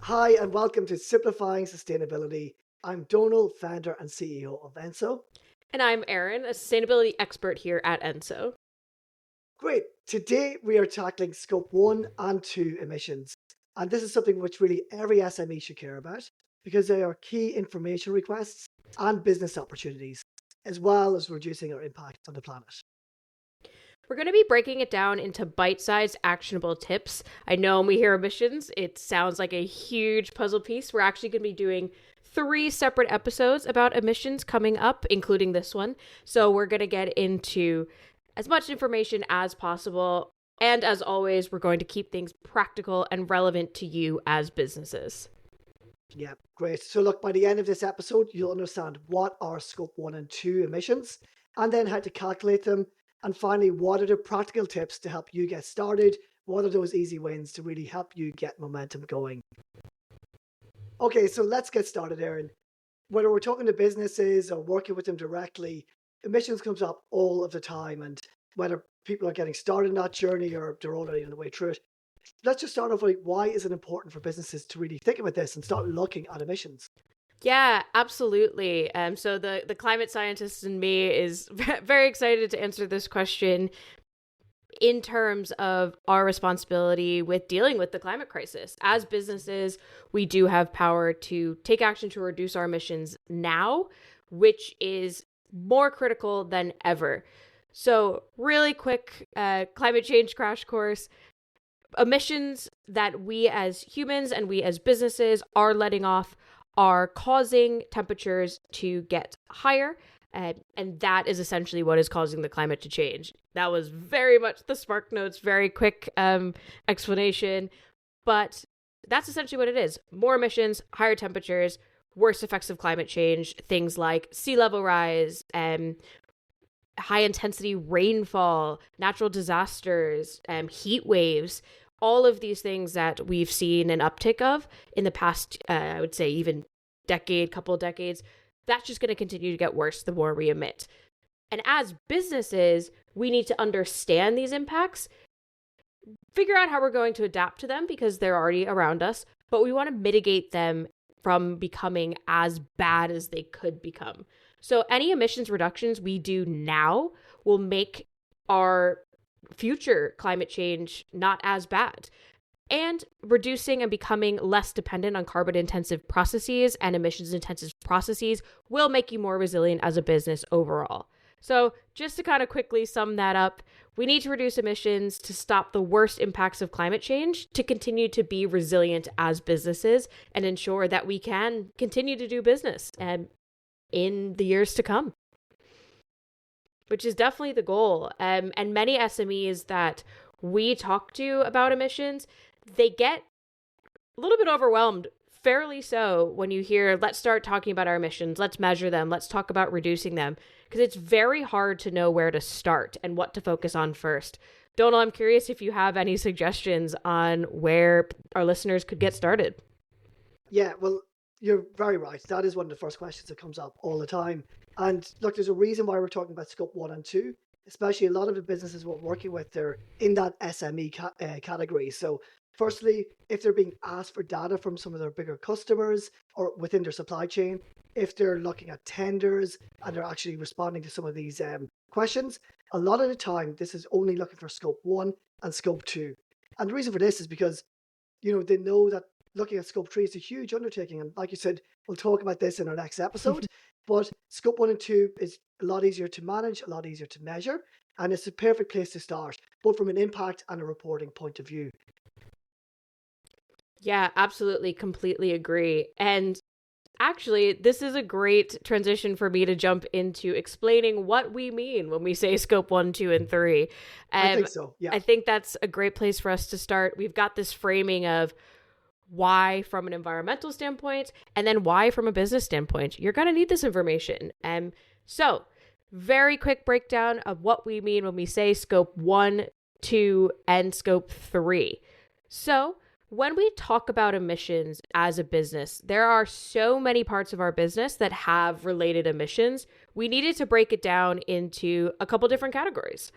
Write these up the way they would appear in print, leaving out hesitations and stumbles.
Hi, and welcome to Simplifying Sustainability. I'm Donal, founder and CEO of ENSO. And I'm Erin, a sustainability expert here at ENSO. Great. Today we are tackling scope 1 and 2 emissions. And this is something which really every SME should care about because they are key information requests and business opportunities, as well as reducing our impact on the planet. We're going to be breaking it down into bite-sized, actionable tips. I know when we hear emissions, it sounds like a huge puzzle piece. We're actually going to be doing 3 separate episodes about emissions coming up, including this one. So we're going to get into as much information as possible. And as always, we're going to keep things practical and relevant to you as businesses. Yeah, great. So look, by the end of this episode, you'll understand what are scope 1 and 2 emissions, and then how to calculate them. And finally, what are the practical tips to help you get started? What are those easy wins to really help you get momentum going? Okay, so let's get started, Erin. Whether we're talking to businesses or working with them directly, emissions comes up all of the time. And whether people are getting started in that journey or they're already on the way through it, let's just start off with why is it important for businesses to really think about this and start looking at emissions? Yeah, absolutely. So the climate scientist in me is very excited to answer this question in terms of our responsibility with dealing with the climate crisis. As businesses, we do have power to take action to reduce our emissions now, which is more critical than ever. So really quick climate change crash course. Emissions that we as humans and we as businesses are letting off are causing temperatures to get higher. And that is essentially what is causing the climate to change. That was very much the Spark Notes, very quick explanation. But that's essentially what it is. More emissions, higher temperatures, worse effects of climate change, things like sea level rise, high intensity rainfall, natural disasters, heat waves. All of these things that we've seen an uptick of in the past, I would say even couple decades, that's just going to continue to get worse the more we emit. And as businesses, we need to understand these impacts, figure out how we're going to adapt to them because they're already around us, but we want to mitigate them from becoming as bad as they could become. So any emissions reductions we do now will make our future climate change not as bad. And reducing and becoming less dependent on carbon-intensive processes and emissions-intensive processes will make you more resilient as a business overall. So just to kind of quickly sum that up, we need to reduce emissions to stop the worst impacts of climate change, to continue to be resilient as businesses and ensure that we can continue to do business in the years to come, which is definitely the goal. And many SMEs that we talk to about emissions, they get a little bit overwhelmed, fairly so, when you hear, let's start talking about our emissions, let's measure them, let's talk about reducing them, because it's very hard to know where to start and what to focus on first. Donal, I'm curious if you have any suggestions on where our listeners could get started. Yeah, well, you're very right. That is one of the first questions that comes up all the time. And look, there's a reason why we're talking about scope 1 and 2, especially a lot of the businesses we're working with, they're in that SME category. So firstly, if they're being asked for data from some of their bigger customers or within their supply chain, if they're looking at tenders and they're actually responding to some of these questions, a lot of the time, this is only looking for scope 1 and scope 2. And the reason for this is because, they know that looking at scope 3 is a huge undertaking. And like you said, we'll talk about this in our next episode. But scope 1 and 2 is a lot easier to manage, a lot easier to measure, and it's a perfect place to start, both from an impact and a reporting point of view. Yeah, absolutely. Completely agree. And actually, this is a great transition for me to jump into explaining what we mean when we say scope 1, 2, and 3. I think so, yeah. I think that's a great place for us to start. We've got this framing of why from an environmental standpoint, and then why from a business standpoint. You're going to need this information. So, very quick breakdown of what we mean when we say scope 1, 2, and scope 3. So, when we talk about emissions as a business, there are so many parts of our business that have related emissions. We needed to break it down into a couple different categories.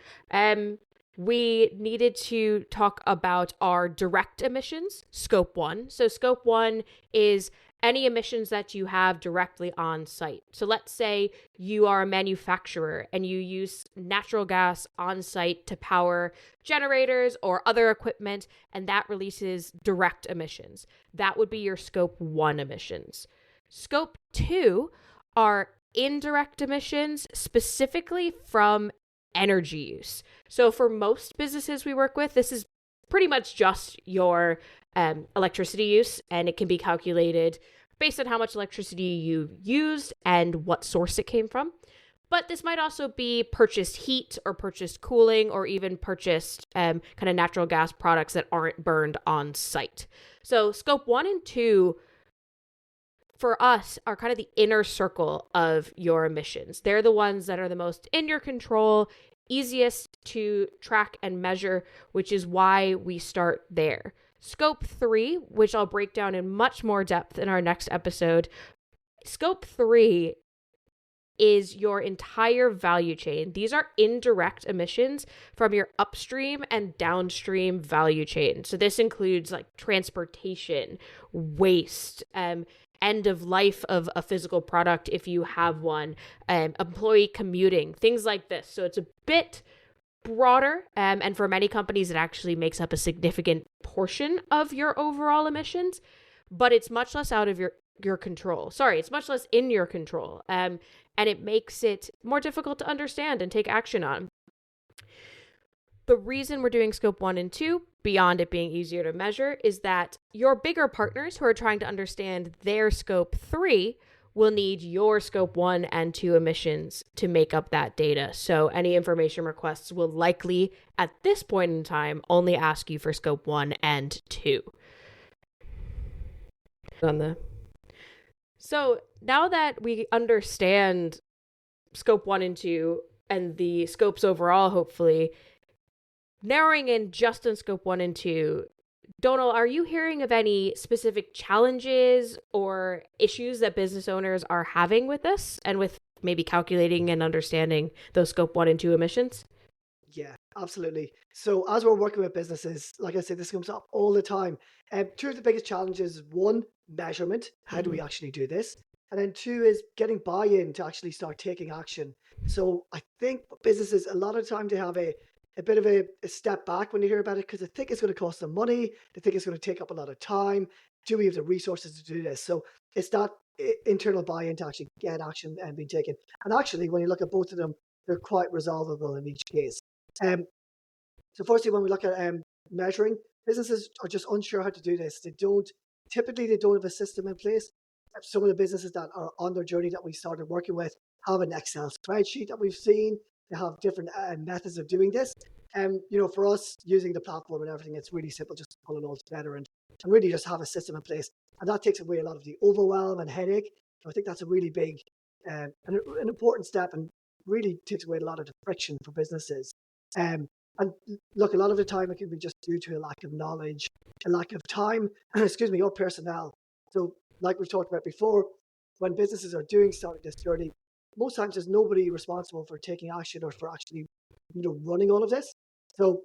we needed to talk about our direct emissions, scope 1. So scope 1 is any emissions that you have directly on site. So let's say you are a manufacturer and you use natural gas on site to power generators or other equipment, and that releases direct emissions. That would be your scope 1 emissions. Scope 2 are indirect emissions, specifically from energy use. So for most businesses we work with, this is pretty much just your electricity use, and it can be calculated based on how much electricity you used and what source it came from. But this might also be purchased heat or purchased cooling or even purchased kind of natural gas products that aren't burned on site. So scope 1 and 2 for us are kind of the inner circle of your emissions. They're the ones that are the most in your control, easiest to track and measure, which is why we start there. Scope 3, which I'll break down in much more depth in our next episode. Scope 3 is your entire value chain. These are indirect emissions from your upstream and downstream value chain. So this includes like transportation, waste, end of life of a physical product if you have one, employee commuting, things like this. So it's a bit broader, and for many companies, it actually makes up a significant portion of your overall emissions, but it's much less out of your control. Sorry, it's much less in your control, and it makes it more difficult to understand and take action on. The reason we're doing scope 1 and 2, beyond it being easier to measure, is that your bigger partners who are trying to understand their scope 3 will need your scope 1 and 2 emissions to make up that data. So any information requests will likely, at this point in time, only ask you for scope 1 and 2. So now that we understand scope 1 and 2 and the scopes overall, hopefully, narrowing in just on scope 1 and 2, Donal, are you hearing of any specific challenges or issues that business owners are having with this and with maybe calculating and understanding those scope 1 and 2 emissions? Yeah, absolutely. So as we're working with businesses, like I said, this comes up all the time. Two of the biggest challenges, one, measurement. How do we actually do this? And then two is getting buy-in to actually start taking action. So I think businesses, a lot of time they have a bit of a step back when you hear about it because they think it's going to cost them money. They think it's going to take up a lot of time. Do we have the resources to do this? So it's that internal buy-in to actually get action and be taken. And actually, when you look at both of them, they're quite resolvable in each case. So firstly, when we look at measuring, businesses are just unsure how to do this. They don't have a system in place. Some of the businesses that are on their journey that we started working with have an Excel spreadsheet that we've seen. They have different methods of doing this. For us, using the platform and everything, it's really simple just to pull it all together and really just have a system in place. And that takes away a lot of the overwhelm and headache. So I think that's a really big, an important step and really takes away a lot of the friction for businesses. And look, a lot of the time it can be just due to a lack of knowledge, a lack of time, or personnel. So like we've talked about before, when businesses are starting this journey, most times there's nobody responsible for taking action or for actually, running all of this. So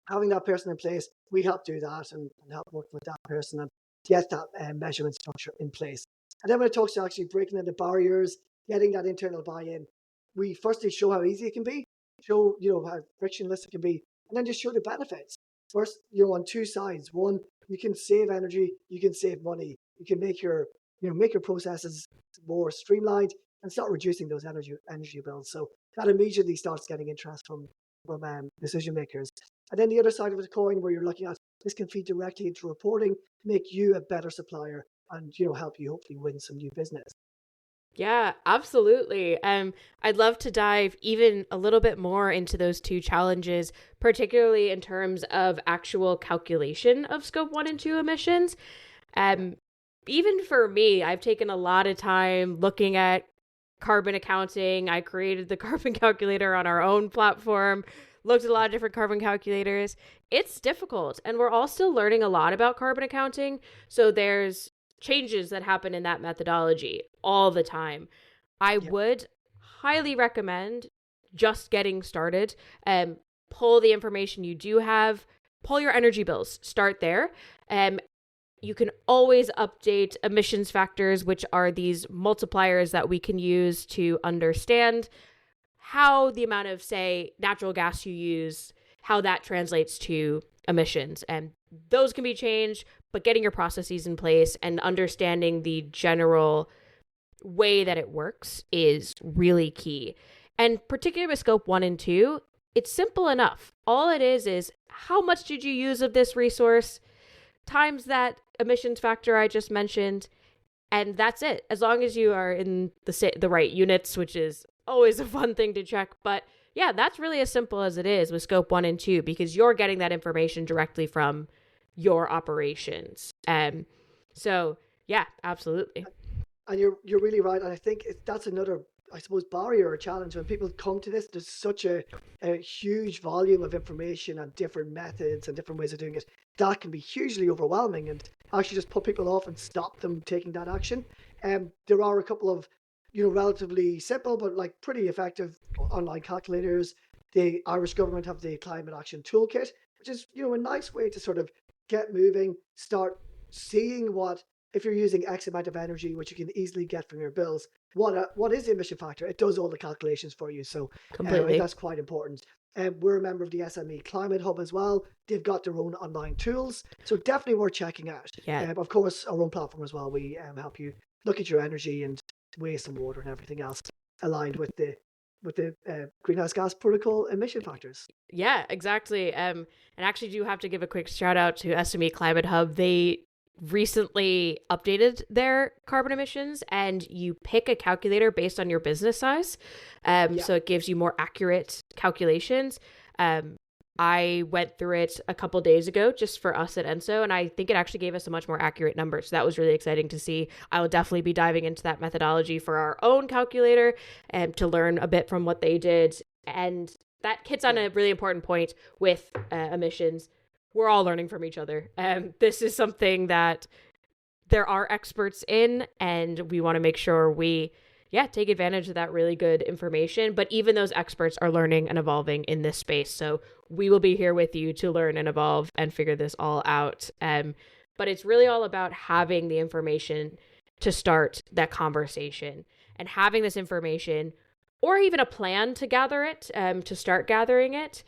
having that person in place, we help do that and help work with that person and get that measurement structure in place. And then when it talks to actually breaking down the barriers, getting that internal buy-in, we firstly show how easy it can be, show, how frictionless it can be, and then just show the benefits. First, on two sides. One, you can save energy, you can save money, you can make your processes more streamlined and start reducing those energy bills. So that immediately starts getting interest from decision makers. And then the other side of the coin, where you're looking at this, can feed directly into reporting, make you a better supplier, and help you hopefully win some new business. Yeah, absolutely. I'd love to dive even a little bit more into those two challenges, particularly in terms of actual calculation of scope 1 and 2 emissions. Even for me, I've taken a lot of time looking at carbon accounting. I created the carbon calculator on our own platform, looked at a lot of different carbon calculators. It's difficult, and we're all still learning a lot about carbon accounting. So there's changes that happen in that methodology all the time. I would highly recommend just getting started. pull the information you do have, pull your energy bills, start there. You can always update emissions factors, which are these multipliers that we can use to understand how the amount of, say, natural gas you use, how that translates to emissions. And those can be changed, but getting your processes in place and understanding the general way that it works is really key. And particularly with scope 1 and 2, it's simple enough. All it is how much did you use of this resource times that emissions factor I just mentioned, and that's it. As long as you are in the right units, which is always a fun thing to check. But yeah, that's really as simple as it is with scope 1 and 2, because you're getting that information directly from your operations. So yeah, absolutely. And you're really right. And I think that's another, I suppose, barrier or challenge when people come to this. There's such a huge volume of information and different methods and different ways of doing it. That can be hugely overwhelming and actually just put people off and stop them taking that action. There are a couple of, relatively simple but like pretty effective online calculators. The Irish government have the Climate Action Toolkit, which is, a nice way to sort of get moving, start seeing what, if you're using X amount of energy, which you can easily get from your bills, what is the emission factor? It does all the calculations for you. So Completely. that's quite important. We're a member of the SME Climate Hub as well. They've got their own online tools. So definitely worth checking out. Yeah. Of course, our own platform as well. We help you look at your energy and waste and water and everything else aligned with the greenhouse gas protocol emission factors. Yeah, exactly. And actually do have to give a quick shout out to SME Climate Hub. They recently updated their carbon emissions, and you pick a calculator based on your business size. So it gives you more accurate calculations. I went through it a couple days ago just for us at ENSO, and I think it actually gave us a much more accurate number. So that was really exciting to see. I will definitely be diving into that methodology for our own calculator and to learn a bit from what they did. And that hits on a really important point with emissions. We're all learning from each other. This is something that there are experts in, and we want to make sure we take advantage of that really good information. But even those experts are learning and evolving in this space. So we will be here with you to learn and evolve and figure this all out. But it's really all about having the information to start that conversation and having this information, or even a plan to gather it, to start gathering it,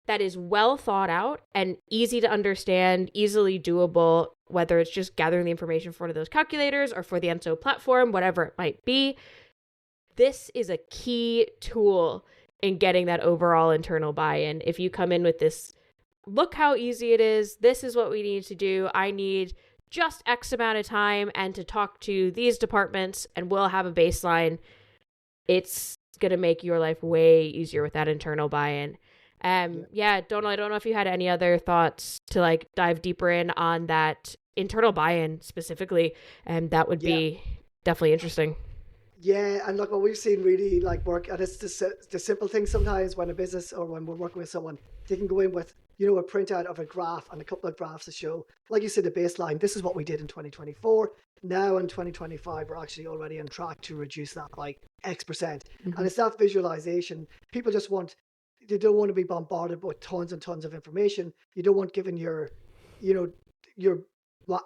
that is well thought out and easy to understand, easily doable, whether it's just gathering the information for one of those calculators or for the ENSO platform, whatever it might be. This is a key tool in getting that overall internal buy-in. If you come in with this, look how easy it is, this is what we need to do, I need just X amount of time and to talk to these departments, and we'll have a baseline, it's going to make your life way easier with that internal buy-in. Donal, I don't know if you had any other thoughts to dive deeper in on that internal buy-in specifically, and that would be definitely interesting. Yeah, and look, what we've seen really work, and it's the simple things sometimes when a business or when we're working with someone, they can go in with, a printout of a graph and a couple of graphs to show, like you said, the baseline, this is what we did in 2024. Now in 2025, we're actually already on track to reduce that by X%. Mm-hmm. And it's that visualization. People just they don't want to be bombarded with tons and tons of information. You don't want giving your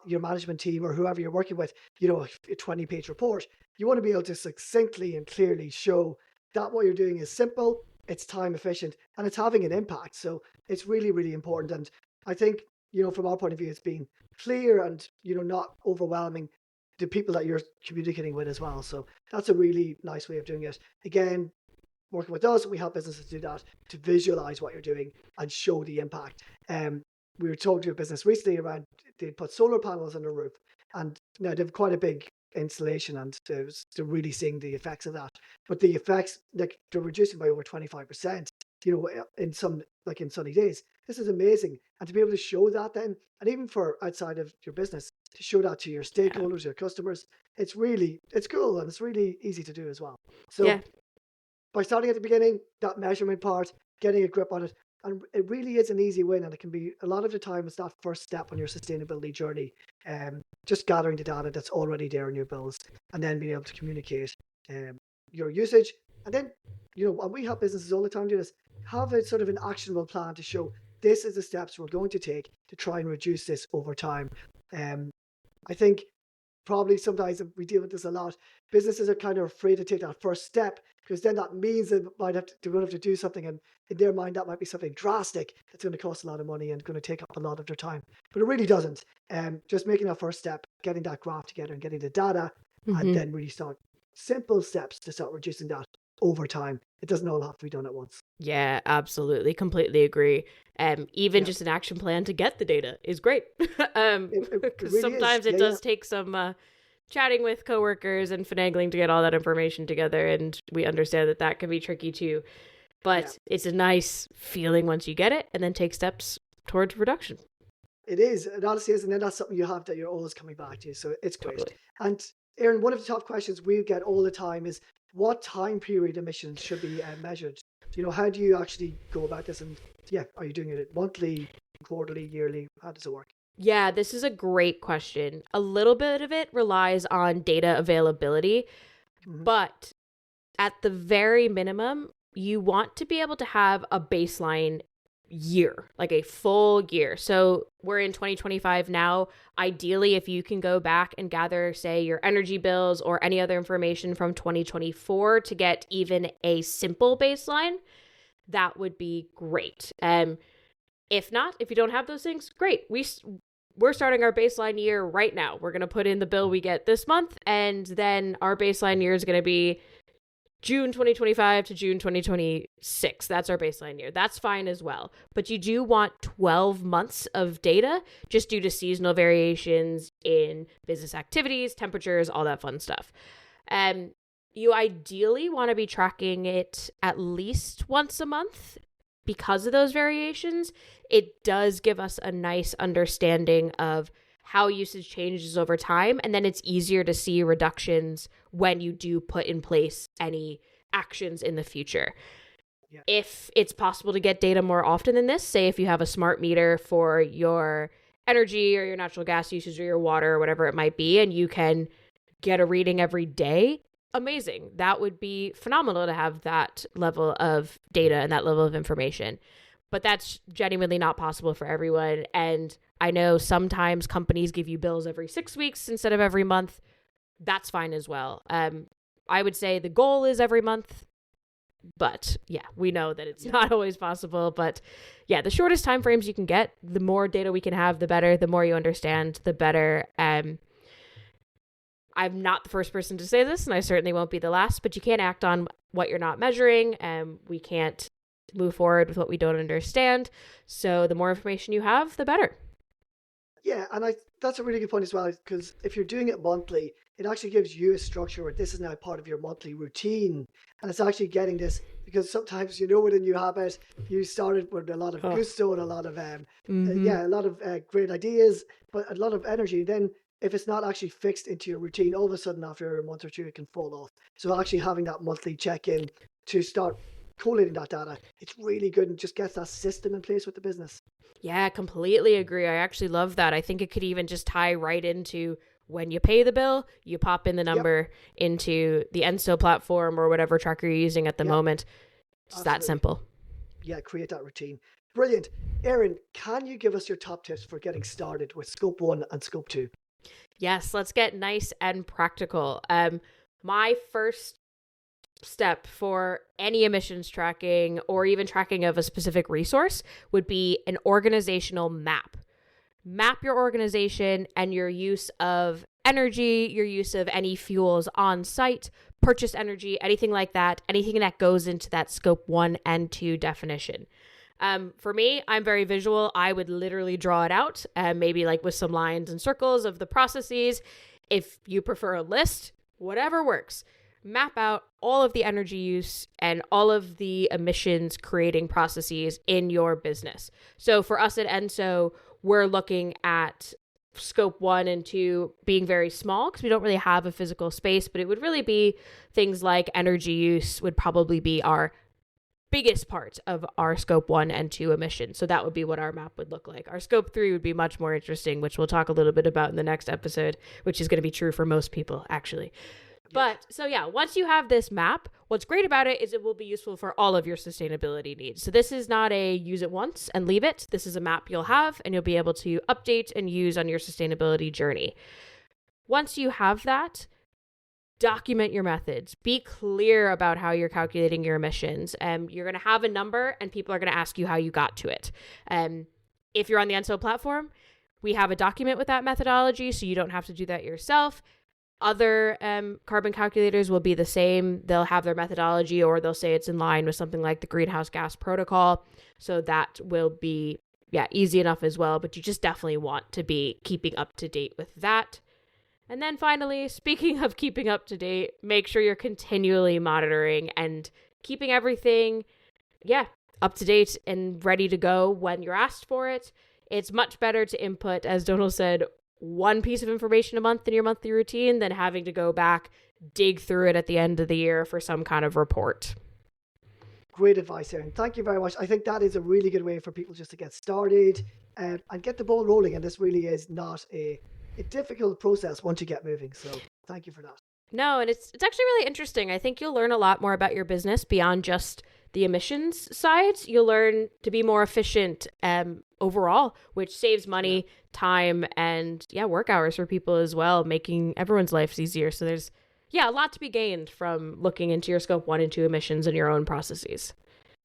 management team or whoever you're working with, a 20-page report. You want to be able to succinctly and clearly show that what you're doing is simple, it's time efficient, and it's having an impact. So it's really, really important. And I think, from our point of view, it's being clear and, not overwhelming the people that you're communicating with as well. So that's a really nice way of doing it. Again, working with us, we help businesses do that, to visualize what you're doing and show the impact. We were talking to a business recently around, they put solar panels on the roof, and now they have quite a big installation, and they're really seeing the effects of that. But the effects, they're reducing by over 25%, in sunny days. This is amazing. And to be able to show that then, and even for outside of your business, to show that to your stakeholders, your customers, it's cool, and it's really easy to do as well. So by starting at the beginning, that measurement part, getting a grip on it, and it really is an easy win, and it can be, a lot of the time, it's that first step on your sustainability journey, just gathering the data that's already there in your bills, and then being able to communicate your usage. And then, and we help businesses all the time do this, have a sort of an actionable plan to show this is the steps we're going to take to try and reduce this over time. I think probably sometimes we deal with this a lot. Businesses are kind of afraid to take that first step because then that means they might have to, they're going to have to do something, and in their mind that might be something drastic that's going to cost a lot of money and going to take up a lot of their time. But it really doesn't. Just making that first step, getting that graph together and getting the data, and then really start simple steps to start reducing that over time. It doesn't all have to be done at once. Yeah, absolutely. Completely agree. Even just an action plan to get the data is great. Because really sometimes it does take some chatting with coworkers and finagling to get all that information together. And we understand that that can be tricky too. But it's a nice feeling once you get it and then take steps towards reduction. It is. It honestly is. And then that's something you have that you're always coming back to. So it's great. Totally. And Erin, one of the top questions we get all the time is what time period emissions should be measured? How do you actually go about this? And are you doing it monthly, quarterly, yearly? How does it work? Yeah, this is a great question. A little bit of it relies on data availability, but at the very minimum, you want to be able to have a baseline year, like a full year. So we're in 2025 now. Ideally, if you can go back and gather, say, your energy bills or any other information from 2024 to get even a simple baseline, that would be great. If not, if you don't have those things, great. We're starting our baseline year right now. We're going to put in the bill we get this month, and then our baseline year is going to be June 2025 to June 2026. That's our baseline year. That's fine as well. But you do want 12 months of data just due to seasonal variations in business activities, temperatures, all that fun stuff. You ideally want to be tracking it at least once a month because of those variations. It does give us a nice understanding of how usage changes over time, and then it's easier to see reductions when you do put in place any actions in the future. Yeah. If it's possible to get data more often than this, say if you have a smart meter for your energy or your natural gas usage or your water or whatever it might be, and you can get a reading every day, amazing. That would be phenomenal to have that level of data and that level of information. But that's genuinely not possible for everyone. And I know sometimes companies give you bills every 6 weeks instead of every month. That's fine as well. I would say the goal is every month. But we know that it's not always possible. But the shortest time frames you can get, the more data we can have, the better. The more you understand, the better. I'm not the first person to say this, and I certainly won't be the last, but you can't act on what you're not measuring. We can't move forward with what we don't understand. So the more information you have, the better. Yeah, and that's a really good point as well, because if you're doing it monthly, it actually gives you a structure where this is now part of your monthly routine. And it's actually getting this, because sometimes with a new habit, you started with a lot of gusto and a lot of, a lot of great ideas, but a lot of energy. Then if it's not actually fixed into your routine, all of a sudden after a month or two, it can fall off. So actually having that monthly check-in to start collating that data, it's really good and just gets that system in place with the business. Yeah, completely agree. I actually love that. I think it could even just tie right into when you pay the bill, you pop in the number into the ENSO platform or whatever tracker you're using at the moment. It's that simple. Yeah, create that routine. Brilliant. Erin, can you give us your top tips for getting started with Scope 1 and Scope 2? Yes, let's get nice and practical. My first step for any emissions tracking or even tracking of a specific resource would be an organizational map. Map your organization and your use of energy, your use of any fuels on site, purchase energy, anything like that, anything that goes into that Scope 1 and 2 definition. For me, I'm very visual. I would literally draw it out, maybe like with some lines and circles of the processes. If you prefer a list, whatever works. Map out all of the energy use and all of the emissions creating processes in your business. So for us at ENSO, we're looking at Scope 1 and 2 being very small because we don't really have a physical space, but it would really be things like energy use would probably be our biggest part of our Scope 1 and 2 emissions. So that would be what our map would look like. Our Scope 3 would be much more interesting, which we'll talk a little bit about in the next episode, which is going to be true for most people, actually. But so yeah, once you have this map, what's great about it is it will be useful for all of your sustainability needs. So this is not a use it once and leave it. This is a map you'll have and you'll be able to update and use on your sustainability journey. Once you have that, document your methods. Be clear about how you're calculating your emissions. You're going to have a number and people are going to ask you how you got to it. If you're on the ENSO platform, we have a document with that methodology, so you don't have to do that yourself. Other carbon calculators will be the same. They'll have their methodology, or they'll say it's in line with something like the greenhouse gas protocol. So that will be, easy enough as well. But you just definitely want to be keeping up to date with that. And then finally, speaking of keeping up to date, make sure you're continually monitoring and keeping everything, up to date and ready to go when you're asked for it. It's much better to input, as Donal said, one piece of information a month in your monthly routine than having to go back, dig through it at the end of the year for some kind of report. Great advice, Erin. Thank you very much. I think that is a really good way for people just to get started and get the ball rolling. And this really is not a difficult process once you get moving. So thank you for that. No, and it's actually really interesting. I think you'll learn a lot more about your business beyond just the emissions side. You'll learn to be more efficient overall, which saves money, time, and work hours for people as well, making everyone's lives easier. So there's a lot to be gained from looking into your scope 1 and 2 emissions and your own processes.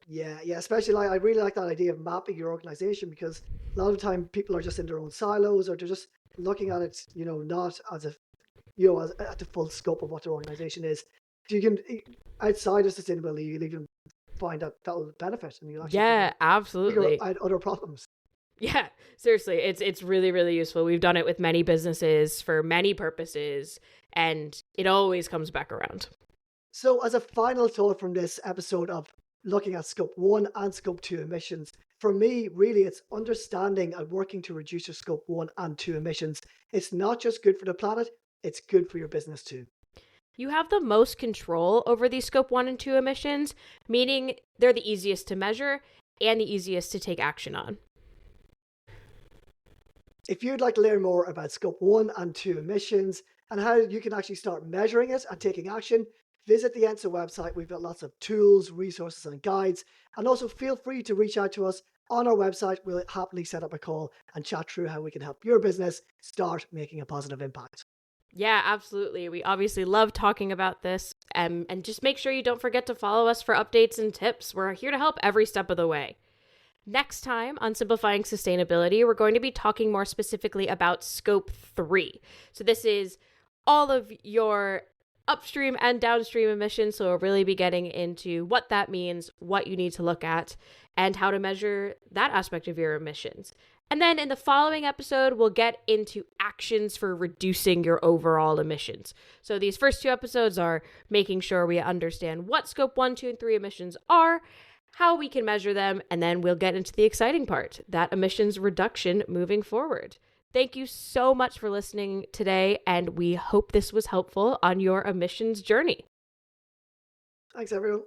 Yeah, especially I really like that idea of mapping your organization, because a lot of the time people are just in their own silos, or they're just looking at it, not as a, as at the full scope of what their organization is. So you can, outside of sustainability, you'll even find that will benefit, and you'll actually absolutely figure out other problems. Yeah, seriously, it's really, really useful. We've done it with many businesses for many purposes, and it always comes back around. So as a final thought from this episode of looking at scope 1 and scope 2 emissions, for me, really, it's understanding and working to reduce your scope 1 and 2 emissions. It's not just good for the planet, it's good for your business too. You have the most control over these scope 1 and 2 emissions, meaning they're the easiest to measure and the easiest to take action on. If you'd like to learn more about scope 1 and 2 emissions and how you can actually start measuring it and taking action, visit the ENSO website. We've got lots of tools, resources, and guides. And also feel free to reach out to us on our website. We'll happily set up a call and chat through how we can help your business start making a positive impact. Yeah, absolutely. We obviously love talking about this. And just make sure you don't forget to follow us for updates and tips. We're here to help every step of the way. Next time on Simplifying Sustainability, we're going to be talking more specifically about scope 3. So this is all of your upstream and downstream emissions. So we'll really be getting into what that means, what you need to look at, and how to measure that aspect of your emissions. And then in the following episode, we'll get into actions for reducing your overall emissions. So these first 2 episodes are making sure we understand what scope 1, 2, and 3 emissions are, how we can measure them, and then we'll get into the exciting part, that emissions reduction moving forward. Thank you so much for listening today, and we hope this was helpful on your emissions journey. Thanks, everyone.